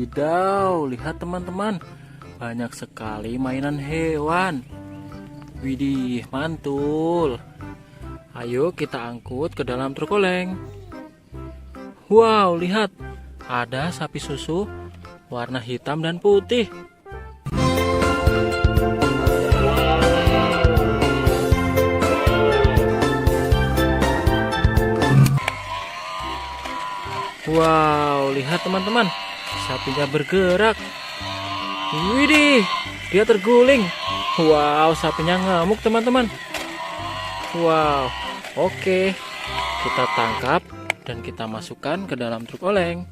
Wadidaw, lihat teman-teman, banyak sekali mainan hewan. Widih, mantul. Ayo kita angkut ke dalam truk oleng. Wow, lihat, ada sapi susu warna hitam dan putih. Wow, lihat teman-teman, sapinya bergerak. Widih, dia terguling. Wow, sapinya ngamuk teman-teman. Wow, oke, kita tangkap dan kita masukkan ke dalam truk oleng.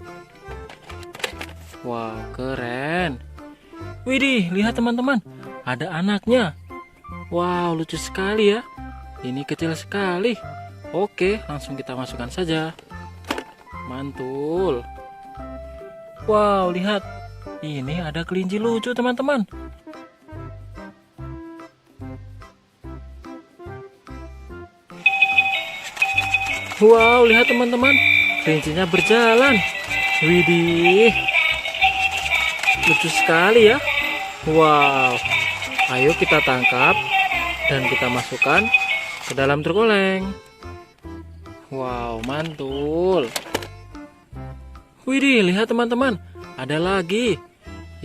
Wow, keren. Widih, lihat teman-teman, ada anaknya. Wow, lucu sekali ya. Ini kecil sekali. Oke, langsung kita masukkan saja. Mantul. Wow, lihat, ini ada kelinci lucu teman-teman. Wow, lihat teman-teman, kelincinya berjalan. Widih, lucu sekali ya. Wow, ayo kita tangkap dan kita masukkan ke dalam truk oleng. Wow, mantul. Widih, lihat teman-teman, ada lagi.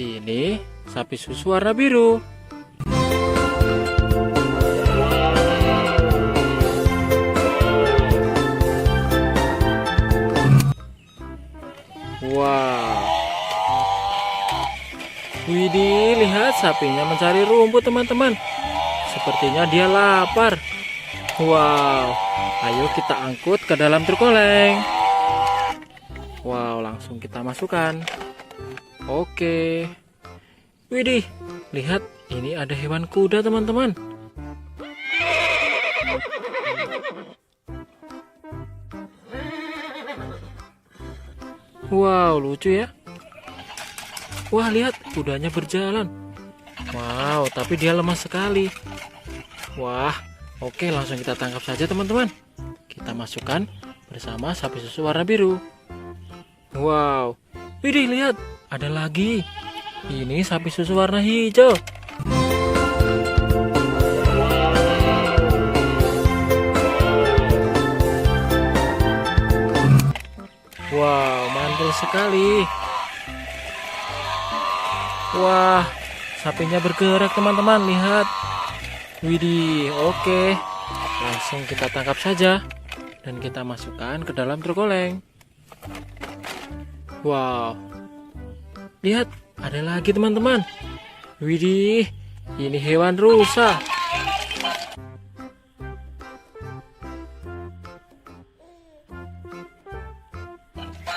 Ini sapi susu warna biru. Wow. Widih, lihat sapinya mencari rumput teman-teman. Sepertinya dia lapar. Wow, ayo kita angkut ke dalam truk oleng. Wow, langsung kita masukkan. Oke. Widih, lihat, ini ada hewan kuda teman-teman. Wow, lucu ya. Wah, lihat, kudanya berjalan. Wow, tapi dia lemah sekali. Wah, oke, langsung kita tangkap saja teman-teman. Kita masukkan bersama sapi susu warna biru. Wow, widih, lihat, ada lagi. Ini sapi susu warna hijau. Wow, mantul sekali. Wah, sapinya bergerak teman-teman, lihat. Widih, oke. Langsung kita tangkap saja dan kita masukkan ke dalam truk oleng. Wow, lihat, ada lagi teman-teman. Widih, ini hewan rusa.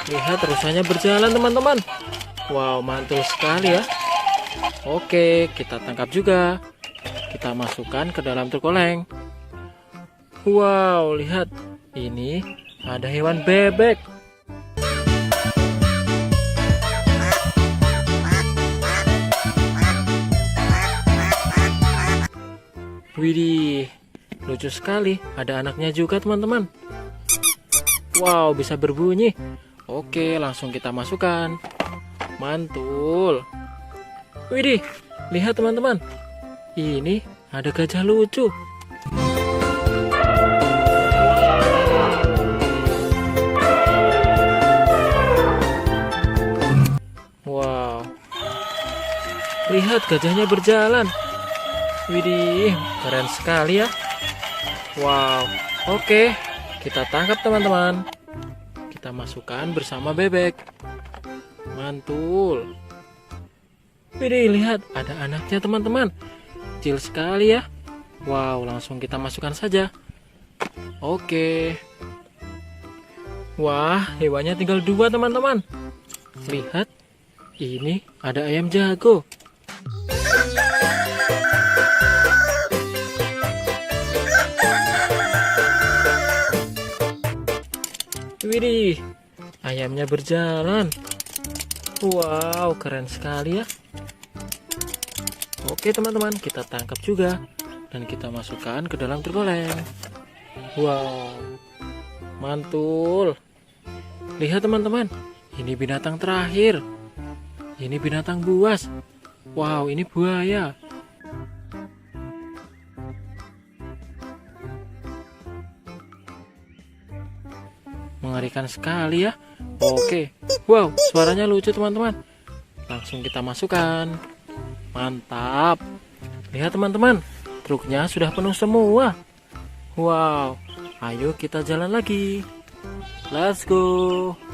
Lihat, rusanya berjalan teman-teman. Wow, mantul sekali ya. Oke, kita tangkap juga. Kita masukkan ke dalam truk oleng. Wow, lihat, ini ada hewan bebek. Widih, lucu sekali. Ada anaknya juga teman-teman. Wow, bisa berbunyi. Oke, langsung kita masukkan. Mantul. Widih, lihat teman-teman. Ini ada gajah lucu. Wow. Lihat, gajahnya berjalan. Widih, keren sekali ya. Wow, oke, kita tangkap teman-teman. Kita masukkan bersama bebek. Mantul. Widih, lihat, ada anaknya teman-teman. Kecil sekali ya. Wow, langsung kita masukkan saja. Oke. Wah, hewannya tinggal 2 teman-teman. Lihat, ini ada ayam jago. Widih, ayamnya berjalan. Wow, keren sekali ya. Oke teman-teman, kita tangkap juga dan kita masukkan ke dalam truk oleng. Wow, mantul. Lihat teman-teman, ini binatang terakhir. Ini binatang buas. Wow, ini buaya. Mengerikan sekali ya. Oke. Wow, suaranya lucu teman-teman. Langsung kita masukkan. Mantap. Lihat teman-teman, truknya sudah penuh semua. Wow, ayo kita jalan lagi. Let's go.